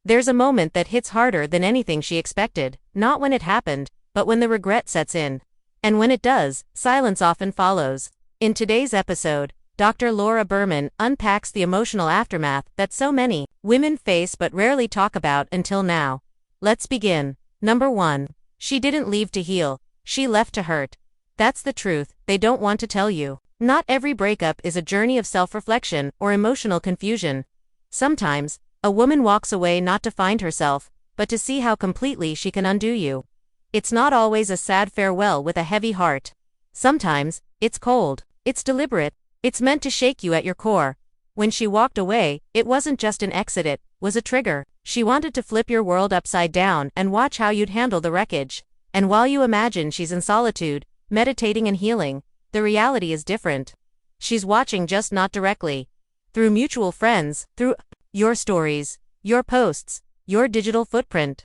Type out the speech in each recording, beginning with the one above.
There's a moment that hits harder than anything she expected, not when it happened, but when the regret sets in. And when it does, silence often follows. In today's episode, Dr. Laura Berman unpacks the emotional aftermath that so many women face but rarely talk about until now. Let's begin. Number 1. She didn't leave to heal, she left to hurt. That's the truth they don't want to tell you. Not every breakup is a journey of self-reflection or emotional confusion. Sometimes, a woman walks away not to find herself, but to see how completely she can undo you. It's not always a sad farewell with a heavy heart. Sometimes, it's cold, it's deliberate, it's meant to shake you at your core. When she walked away, it wasn't just an exit, it was a trigger. She wanted to flip your world upside down and watch how you'd handle the wreckage. And while you imagine she's in solitude, meditating and healing, the reality is different. She's watching, just not directly. Through mutual friends, through your stories, your posts, your digital footprint.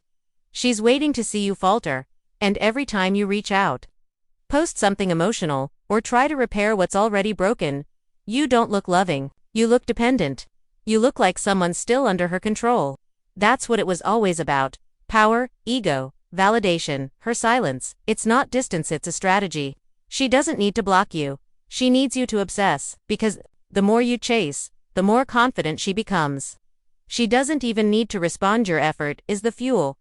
She's waiting to see you falter. And every time you reach out, post something emotional, or try to repair what's already broken, you don't look loving. You look dependent. You look like someone still under her control. That's what it was always about. Power, ego, validation, her silence. It's not distance, it's a strategy. She doesn't need to block you. She needs you to obsess, because the more you chase, the more confident she becomes. She doesn't even need to respond, your effort is the fuel.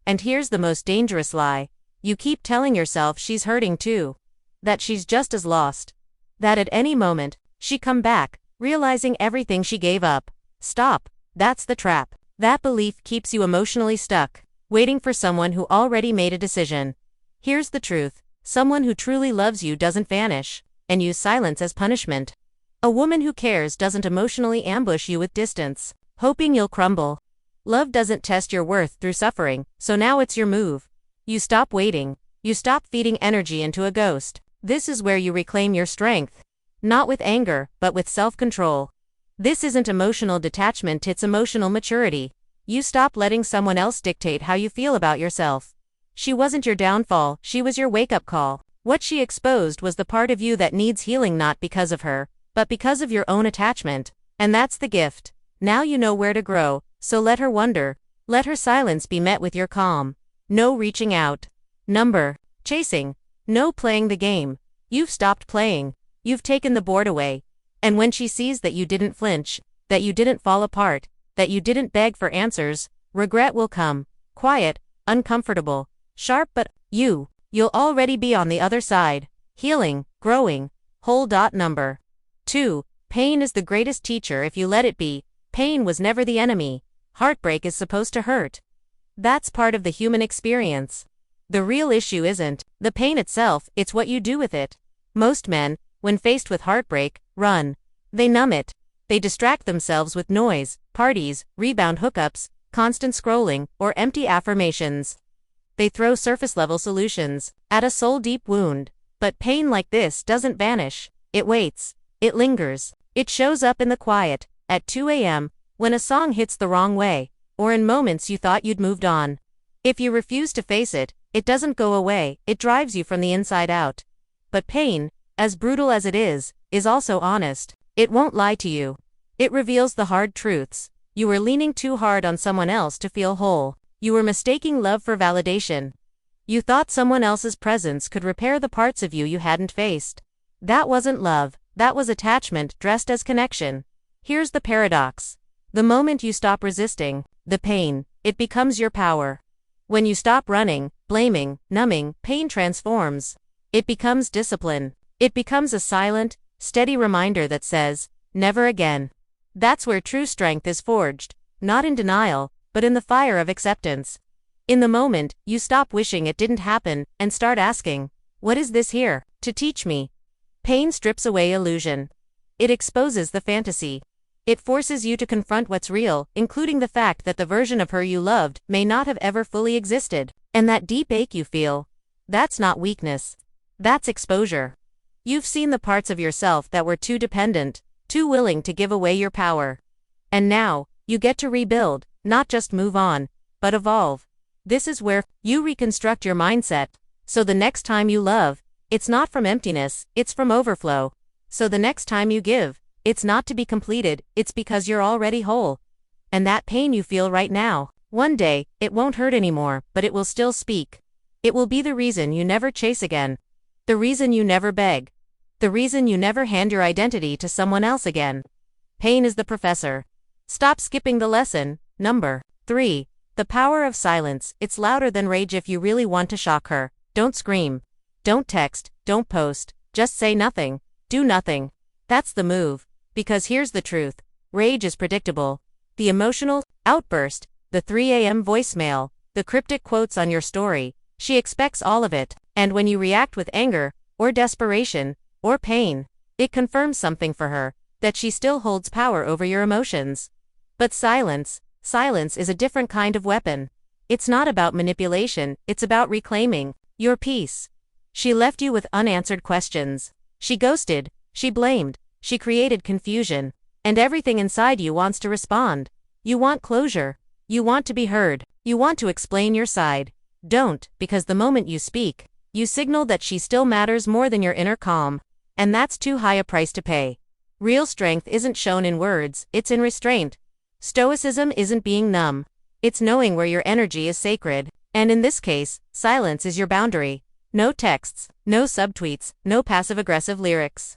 And here's the most dangerous lie. You keep telling yourself she's hurting too. That she's just as lost. That at any moment, she'd come back, realizing everything she gave up. Stop. That's the trap. That belief keeps you emotionally stuck, waiting for someone who already made a decision. Here's the truth. Someone who truly loves you doesn't vanish and use silence as punishment. A woman who cares doesn't emotionally ambush you with distance, hoping you'll crumble. Love doesn't test your worth through suffering, so now it's your move. You stop waiting. You stop feeding energy into a ghost. This is where you reclaim your strength. Not with anger, but with self-control. This isn't emotional detachment, it's emotional maturity. You stop letting someone else dictate how you feel about yourself. She wasn't your downfall, she was your wake-up call. What she exposed was the part of you that needs healing, not because of her, but because of your own attachment. And that's the gift. Now you know where to grow, so let her wonder. Let her silence be met with your calm. No reaching out. Number. Chasing. No playing the game. You've stopped playing. You've taken the board away. And when she sees that you didn't flinch, that you didn't fall apart, that you didn't beg for answers, regret will come. Quiet, uncomfortable, sharp, but you'll already be on the other side. Healing, growing, whole. Number 2. Pain is the greatest teacher if you let it be. Pain was never the enemy. Heartbreak is supposed to hurt. That's part of the human experience. The real issue isn't the pain itself, it's what you do with it. Most men, when faced with heartbreak, run. They numb it. They distract themselves with noise, parties, rebound hookups, constant scrolling, or empty affirmations. They throw surface-level solutions at a soul-deep wound. But pain like this doesn't vanish. It waits. It lingers. It shows up in the quiet, at 2 a.m., when a song hits the wrong way, or in moments you thought you'd moved on. If you refuse to face it, it doesn't go away, it drives you from the inside out. But pain, as brutal as it is also honest. It won't lie to you. It reveals the hard truths. You were leaning too hard on someone else to feel whole. You were mistaking love for validation. You thought someone else's presence could repair the parts of you you hadn't faced. That wasn't love, that was attachment dressed as connection. Here's the paradox. The moment you stop resisting the pain, it becomes your power. When you stop running, blaming, numbing, pain transforms. It becomes discipline. It becomes a silent, steady reminder that says, never again. That's where true strength is forged, not in denial, but in the fire of acceptance. In the moment, you stop wishing it didn't happen and start asking, what is this here to teach me? Pain strips away illusion. It exposes the fantasy. It forces you to confront what's real, including the fact that the version of her you loved may not have ever fully existed. And that deep ache you feel, that's not weakness. That's exposure. You've seen the parts of yourself that were too dependent, too willing to give away your power. And now, you get to rebuild, not just move on, but evolve. This is where you reconstruct your mindset. So the next time you love, it's not from emptiness, it's from overflow. So the next time you give, it's not to be completed, it's because you're already whole. And that pain you feel right now, One day, it won't hurt anymore, but it will still speak. It will be the reason you never chase again. The reason you never beg. The reason you never hand your identity to someone else again. Pain is the professor. Stop skipping the lesson. Number 3. The power of silence. It's louder than rage if you really want to shock her. Don't scream. Don't text. Don't post. Just say nothing. Do nothing. That's the move. Because here's the truth. Rage is predictable. The emotional outburst, the 3 a.m. voicemail, the cryptic quotes on your story. She expects all of it. And when you react with anger, or desperation, or pain, it confirms something for her, that she still holds power over your emotions. But silence is a different kind of weapon. It's not about manipulation, it's about reclaiming your peace. She left you with unanswered questions. She ghosted, she blamed, she created confusion, and everything inside you wants to respond. You want closure. You want to be heard. You want to explain your side. Don't, because the moment you speak, you signal that she still matters more than your inner calm. And that's too high a price to pay. Real strength isn't shown in words, it's in restraint. Stoicism isn't being numb. It's knowing where your energy is sacred. And in this case, silence is your boundary. No texts, no subtweets, no passive-aggressive lyrics.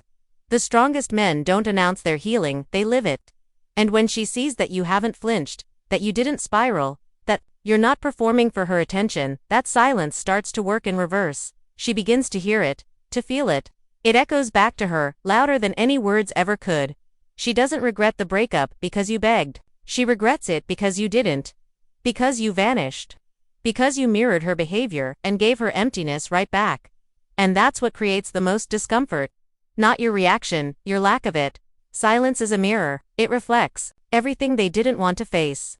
The strongest men don't announce their healing, they live it. And when she sees that you haven't flinched, that you didn't spiral, that you're not performing for her attention, that silence starts to work in reverse. She begins to hear it, to feel it. It echoes back to her, louder than any words ever could. She doesn't regret the breakup because you begged. She regrets it because you didn't. Because you vanished. Because you mirrored her behavior and gave her emptiness right back. And that's what creates the most discomfort. Not your reaction, your lack of it. Silence is a mirror. It reflects everything they didn't want to face.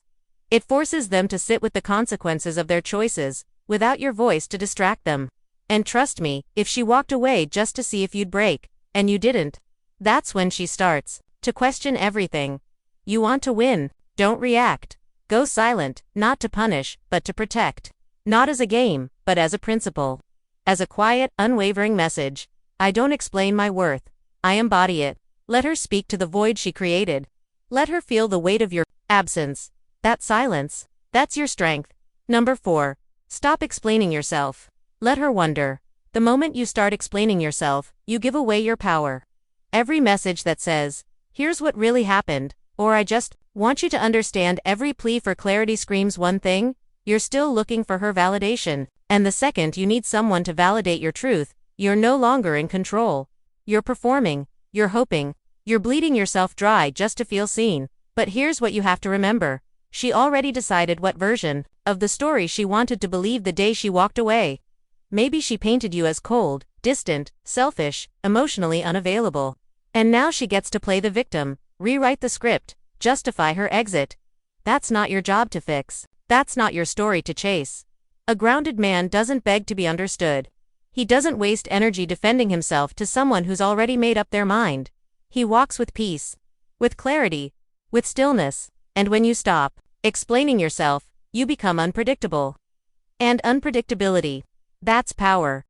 It forces them to sit with the consequences of their choices, without your voice to distract them. And trust me, if she walked away just to see if you'd break, and you didn't, that's when she starts to question everything. You want to win, don't react. Go silent, not to punish, but to protect. Not as a game, but as a principle. As a quiet, unwavering message. I don't explain my worth. I embody it. Let her speak to the void she created. Let her feel the weight of your absence. That silence, that's your strength. Number 4. Stop explaining yourself. Let her wonder. The moment you start explaining yourself, you give away your power. Every message that says, here's what really happened, or I just want you to understand, every plea for clarity screams one thing: you're still looking for her validation. And the second you need someone to validate your truth, you're no longer in control. You're performing, you're hoping, you're bleeding yourself dry just to feel seen. But here's what you have to remember. She already decided what version of the story she wanted to believe the day she walked away. Maybe she painted you as cold, distant, selfish, emotionally unavailable. And now she gets to play the victim, rewrite the script, justify her exit. That's not your job to fix. That's not your story to chase. A grounded man doesn't beg to be understood. He doesn't waste energy defending himself to someone who's already made up their mind. He walks with peace, with clarity, with stillness. And when you stop explaining yourself, you become unpredictable. And unpredictability, that's power.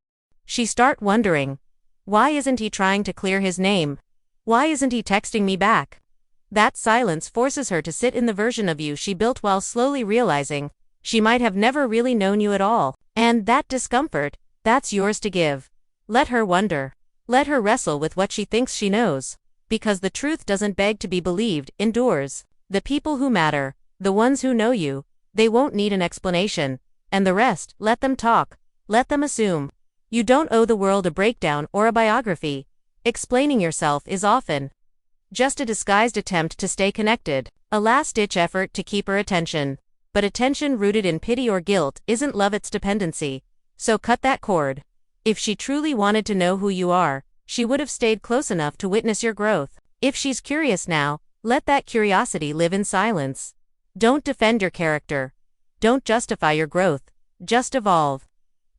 She start wondering, why isn't he trying to clear his name? Why isn't he texting me back? That silence forces her to sit in the version of you she built, while slowly realizing she might have never really known you at all. And that discomfort, that's yours to give. Let her wonder. Let her wrestle with what she thinks she knows. Because the truth doesn't beg to be believed, endures. The people who matter, the ones who know you, they won't need an explanation. And the rest, let them talk. Let them assume. You don't owe the world a breakdown or a biography. Explaining yourself is often just a disguised attempt to stay connected, a last-ditch effort to keep her attention. But attention rooted in pity or guilt isn't love, it's dependency. So cut that cord. If she truly wanted to know who you are, she would have stayed close enough to witness your growth. If she's curious now, let that curiosity live in silence. Don't defend your character. Don't justify your growth. Just evolve.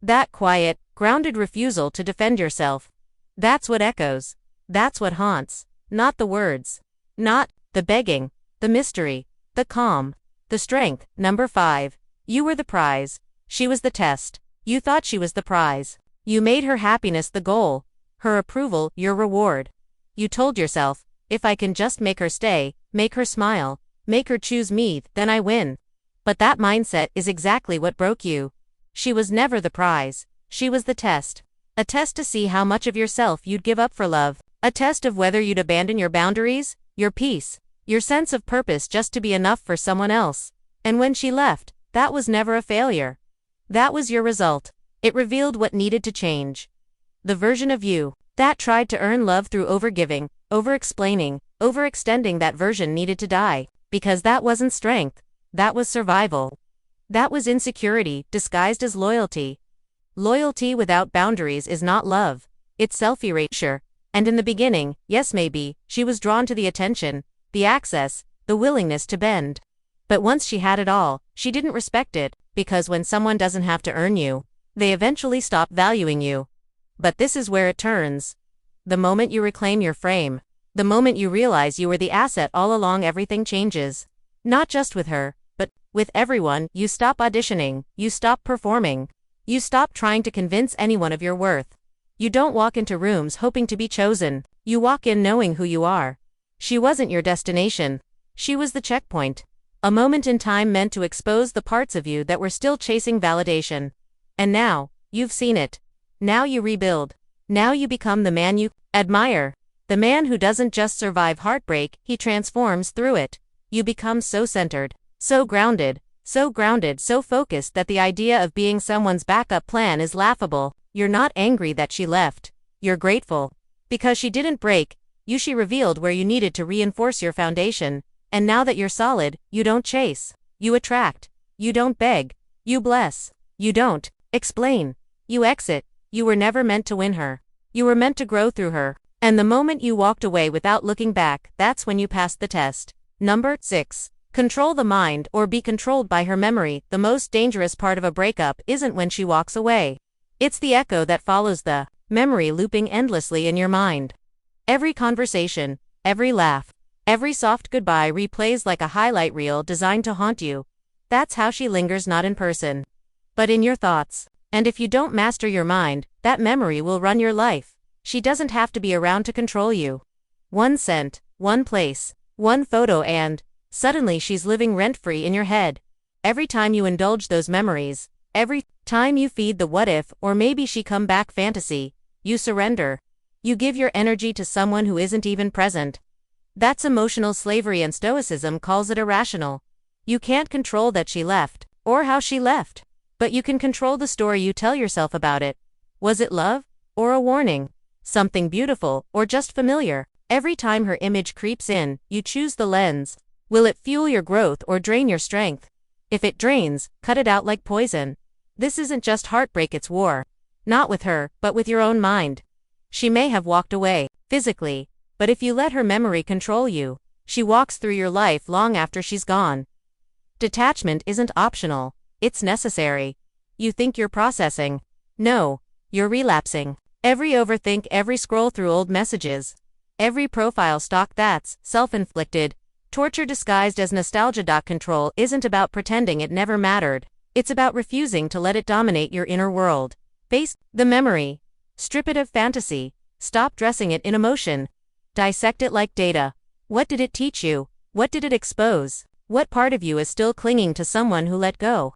That quiet, grounded refusal to defend yourself. That's what echoes. That's what haunts. Not the words. Not the begging. The mystery. The calm. The strength. Number 5. You were the prize. She was the test. You thought she was the prize. You made her happiness the goal. Her approval, your reward. You told yourself, if I can just make her stay, make her smile, make her choose me, then I win. But that mindset is exactly what broke you. She was never the prize. She was the test. A test to see how much of yourself you'd give up for love. A test of whether you'd abandon your boundaries, your peace, your sense of purpose just to be enough for someone else. And when she left, that was never a failure. That was your result. It revealed what needed to change. The version of you that tried to earn love through overgiving, over-explaining, overextending, that version needed to die. Because that wasn't strength. That was survival. That was insecurity, disguised as loyalty. Loyalty without boundaries is not love. It's self-erasure. And in the beginning, yes maybe, she was drawn to the attention, the access, the willingness to bend. But once she had it all, she didn't respect it, because when someone doesn't have to earn you, they eventually stop valuing you. But this is where it turns. The moment you reclaim your frame, the moment you realize you were the asset all along, everything changes. Not just with her, but with everyone. You stop auditioning, you stop performing, you stop trying to convince anyone of your worth. You don't walk into rooms hoping to be chosen, you walk in knowing who you are. She wasn't your destination. She was the checkpoint. A moment in time meant to expose the parts of you that were still chasing validation. And now, you've seen it. Now you rebuild. Now you become the man you admire. The man who doesn't just survive heartbreak, he transforms through it. You become so centered, so grounded, so focused that the idea of being someone's backup plan is laughable. You're not angry that she left. You're grateful. Because she didn't break you, she revealed where you needed to reinforce your foundation. And now that you're solid, you don't chase. You attract. You don't beg. You bless. You don't explain. You exit. You were never meant to win her. You were meant to grow through her. And the moment you walked away without looking back, that's when you passed the test. Number 6. Control the mind or be controlled by her memory. The most dangerous part of a breakup isn't when she walks away. It's the echo that follows, the memory looping endlessly in your mind. Every conversation, every laugh, every soft goodbye replays like a highlight reel designed to haunt you. That's how she lingers, not in person, but in your thoughts. And if you don't master your mind, that memory will run your life. She doesn't have to be around to control you. One scent, one place, one photo, and suddenly she's living rent-free in your head. Every time you indulge those memories, every time you feed the what if or maybe she come back fantasy, you surrender. You give your energy to someone who isn't even present. That's emotional slavery, and Stoicism calls it irrational. You can't control that she left, or how she left, but you can control the story you tell yourself about it. Was it love, or a warning? Something beautiful, or just familiar? Every time her image creeps in, you choose the lens. Will it fuel your growth or drain your strength? If it drains, cut it out like poison. This isn't just heartbreak, it's war. Not with her, but with your own mind. She may have walked away, physically, but if you let her memory control you, she walks through your life long after she's gone. Detachment isn't optional, it's necessary. You think you're processing. No, you're relapsing. Every overthink, every scroll through old messages, every profile stalk, that's self-inflicted torture disguised as nostalgia. Control isn't about pretending it never mattered. It's about refusing to let it dominate your inner world. Face the memory. Strip it of fantasy. Stop dressing it in emotion. Dissect it like data. What did it teach you? What did it expose? What part of you is still clinging to someone who let go?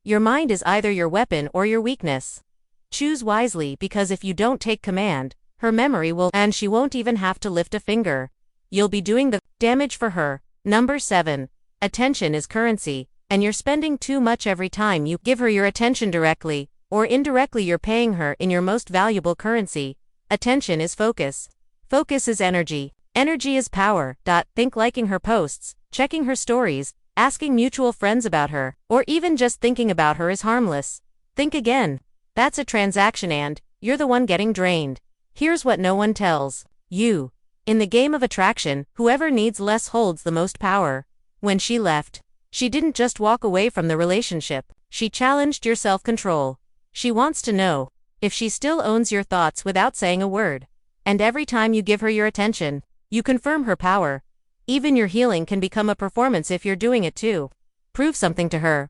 Your mind is either your weapon or your weakness. Choose wisely, because if you don't take command, her memory will, and she won't even have to lift a finger. You'll be doing the damage for her. Number 7. Attention is currency, and you're spending too much every time you give her your attention. Directly or indirectly, you're paying her in your most valuable currency. Attention is focus. Focus is energy. Energy is power. Think liking her posts, checking her stories, asking mutual friends about her, or even just thinking about her is harmless. Think again. That's a transaction, and you're the one getting drained. Here's what no one tells you. In the game of attraction, whoever needs less holds the most power. When she left, she didn't just walk away from the relationship. She challenged your self-control. She wants to know if she still owns your thoughts without saying a word. And every time you give her your attention, you confirm her power. Even your healing can become a performance if you're doing it too. Prove something to her.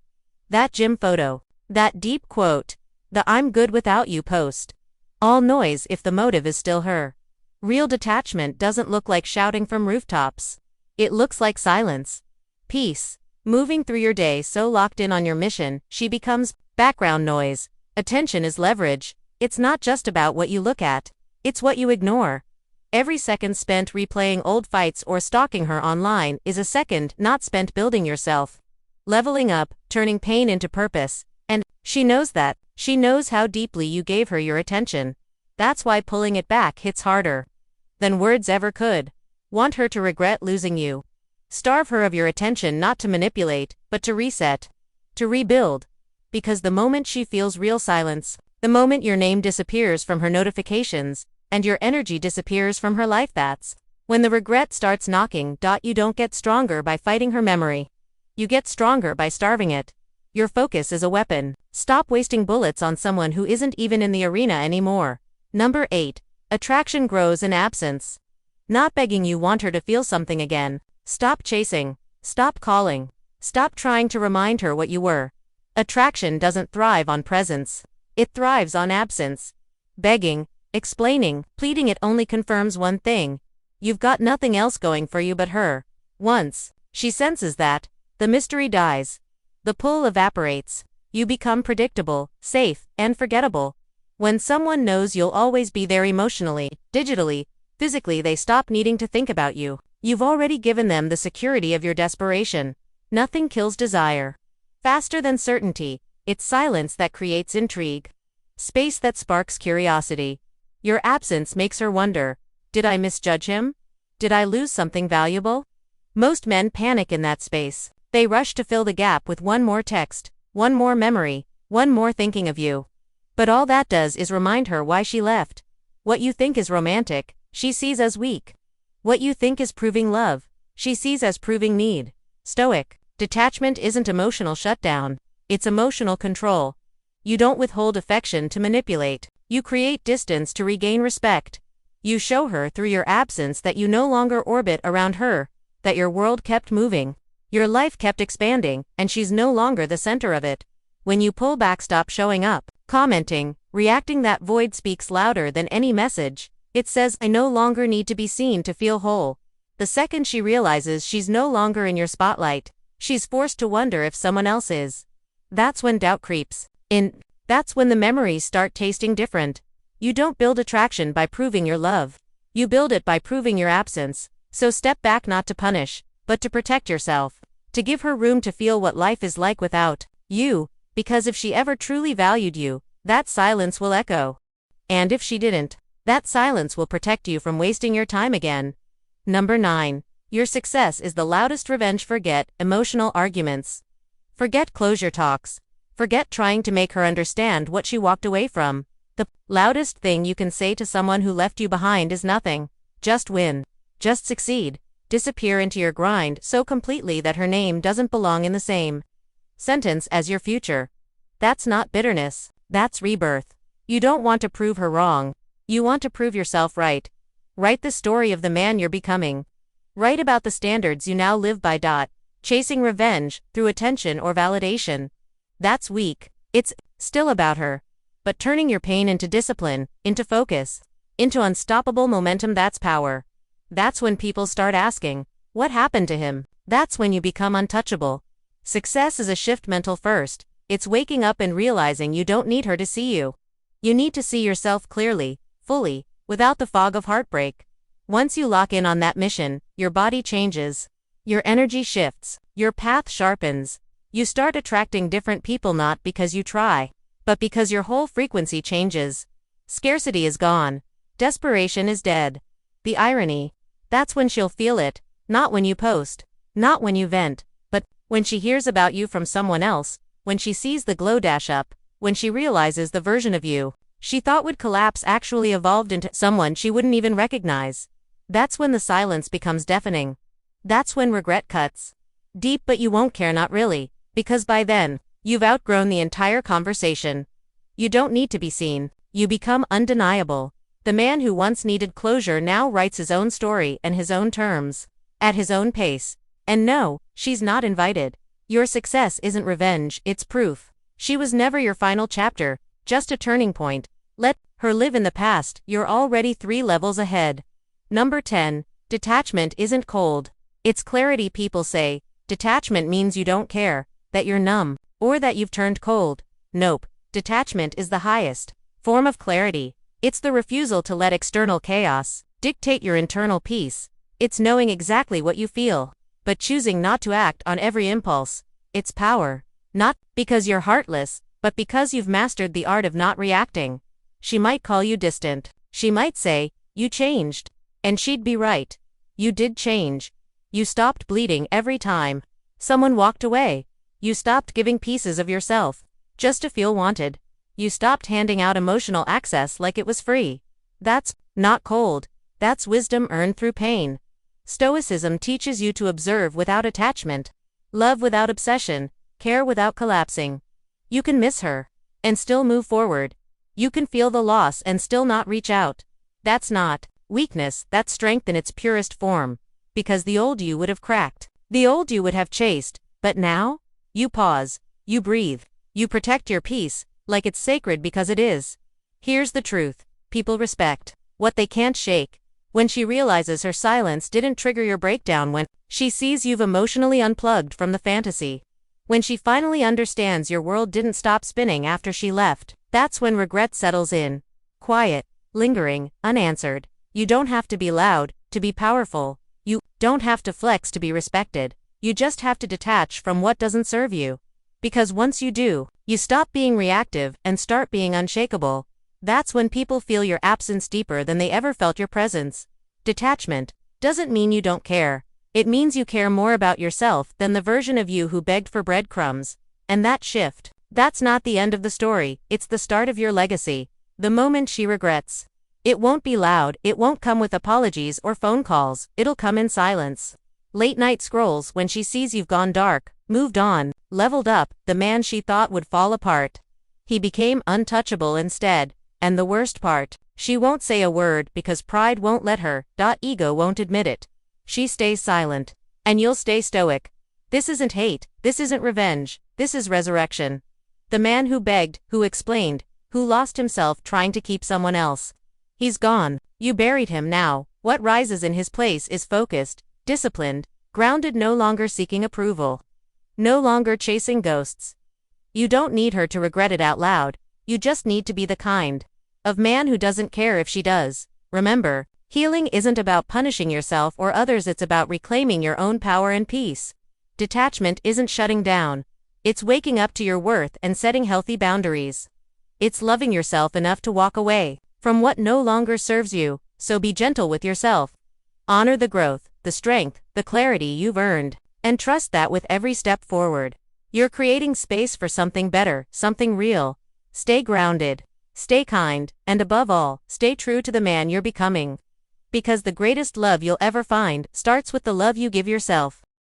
That gym photo. That deep quote. The "I'm good without you" post. All noise if the motive is still her. Real detachment doesn't look like shouting from rooftops. It looks like silence, peace, Moving through your day so locked in on your mission, she becomes background noise. Attention is leverage. It's not just about what you look at, it's what you ignore. Every second spent replaying old fights or stalking her online is a second not spent building yourself, leveling up, turning pain into purpose. And she knows that. She knows how deeply you gave her your attention. That's why pulling it back hits harder than words ever could. Want her to regret losing you. Starve her of your attention, not to manipulate, but to reset, to rebuild. Because the moment she feels real silence, the moment your name disappears from her notifications, and your energy disappears from her life, that's when the regret starts knocking. You don't get stronger by fighting her memory. You get stronger by starving it. Your focus is a weapon. Stop wasting bullets on someone who isn't even in the arena anymore. Number 8. Attraction grows in absence. Not begging, you want her to feel something again. Stop chasing. Stop calling. Stop trying to remind her what you were. Attraction doesn't thrive on presence. It thrives on absence. Begging, explaining, pleading, it only confirms one thing. You've got nothing else going for you but her. Once she senses that, the mystery dies. The pull evaporates. You become predictable, safe, and forgettable. When someone knows you'll always be there emotionally, digitally, physically, they stop needing to think about you. You've already given them the security of your desperation. Nothing kills desire faster than certainty. It's silence that creates intrigue. Space that sparks curiosity. Your absence makes her wonder, did I misjudge him? Did I lose something valuable? Most men panic in that space. They rush to fill the gap with one more text, one more memory, one more thinking of you. But all that does is remind her why she left. What you think is romantic, she sees as weak. What you think is proving love, she sees as proving need. Stoic. Detachment isn't emotional shutdown. It's emotional control. You don't withhold affection to manipulate. You create distance to regain respect. You show her through your absence that you no longer orbit around her, that your world kept moving. Your life kept expanding, and she's no longer the center of it. When you pull back, stop showing up, commenting, reacting, that void speaks louder than any message. It says, I no longer need to be seen to feel whole. The second she realizes she's no longer in your spotlight, she's forced to wonder if someone else is. That's when doubt creeps in. That's when the memories start tasting different. You don't build attraction by proving your love. You build it by proving your absence. So step back, not to punish, but to protect yourself. To give her room to feel what life is like without you. Because if she ever truly valued you, that silence will echo. And if she didn't, that silence will protect you from wasting your time again. Number 9. Your success is the loudest revenge. Forget emotional arguments. Forget closure talks. Forget trying to make her understand what she walked away from. The loudest thing you can say to someone who left you behind is nothing. Just win. Just succeed. Disappear into your grind so completely that her name doesn't belong in the same sentence as your future. That's not bitterness. That's rebirth. You don't want to prove her wrong. You want to prove yourself right. Write the story of the man you're becoming. Write about the standards you now live by. Chasing revenge through attention or validation. That's weak. It's still about her. But turning your pain into discipline, into focus, into unstoppable momentum, that's power. That's when people start asking, what happened to him? That's when you become untouchable. Success is a shift mental first. It's waking up and realizing you don't need her to see you. You need to see yourself clearly, fully, without the fog of heartbreak. Once you lock in on that mission, your body changes. Your energy shifts. Your path sharpens. You start attracting different people, not because you try, but because your whole frequency changes. Scarcity is gone. Desperation is dead. The irony. That's when she'll feel it, not when you post, not when you vent, but when she hears about you from someone else, when she sees the glow dash up, when she realizes the version of you she thought would collapse actually evolved into someone she wouldn't even recognize. That's when the silence becomes deafening. That's when regret cuts deep, but you won't care, not really, because by then, you've outgrown the entire conversation. You don't need to be seen. You become undeniable. The man who once needed closure now writes his own story and his own terms, at his own pace. And no, she's not invited. Your success isn't revenge, it's proof. She was never your final chapter, just a turning point. Let her live in the past, you're already 3 levels ahead. Number 10. Detachment isn't cold. It's clarity. People say, Detachment means you don't care, that you're numb, or that you've turned cold. Nope. Detachment is the highest form of clarity. It's the refusal to let external chaos dictate your internal peace. It's knowing exactly what you feel, but choosing not to act on every impulse. It's power. Not because you're heartless, but because you've mastered the art of not reacting. She might call you distant. She might say, "You changed." And she'd be right. You did change. You stopped bleeding every time someone walked away. You stopped giving pieces of yourself just to feel wanted. You stopped handing out emotional access like it was free. That's not cold. That's wisdom earned through pain. Stoicism teaches you to observe without attachment, love without obsession, care without collapsing. You can miss her and still move forward. You can feel the loss and still not reach out. That's not weakness, that's strength in its purest form. Because the old you would have cracked. The old you would have chased. But now? You pause. You breathe. You protect your peace, like it's sacred because it is. Here's the truth. People respect what they can't shake. When she realizes her silence didn't trigger your breakdown, when she sees you've emotionally unplugged from the fantasy, when she finally understands your world didn't stop spinning after she left, that's when regret settles in. Quiet, lingering, unanswered. You don't have to be loud to be powerful. You don't have to flex to be respected. You just have to detach from what doesn't serve you. Because once you do, you stop being reactive and start being unshakable. That's when people feel your absence deeper than they ever felt your presence. Detachment doesn't mean you don't care. It means you care more about yourself than the version of you who begged for breadcrumbs. And that shift, that's not the end of the story, it's the start of your legacy. The moment she regrets. It won't be loud, it won't come with apologies or phone calls, it'll come in silence. Late night scrolls when she sees you've gone dark, moved on, leveled up. The man she thought would fall apart, he became untouchable instead. And the worst part, she won't say a word because pride won't let her, ego won't admit it. She stays silent. And you'll stay stoic. This isn't hate, this isn't revenge, this is resurrection. The man who begged, who explained, who lost himself trying to keep someone else. He's gone. You buried him now. What rises in his place is focused, disciplined, grounded, no longer seeking approval. No longer chasing ghosts. You don't need her to regret it out loud. You just need to be the kind of man who doesn't care if she does. Remember, healing isn't about punishing yourself or others, it's about reclaiming your own power and peace. Detachment isn't shutting down. It's waking up to your worth and setting healthy boundaries. It's loving yourself enough to walk away from what no longer serves you, so be gentle with yourself. Honor the growth, the strength, the clarity you've earned, and trust that with every step forward, you're creating space for something better, something real. Stay grounded, stay kind, and above all, stay true to the man you're becoming. Because the greatest love you'll ever find starts with the love you give yourself.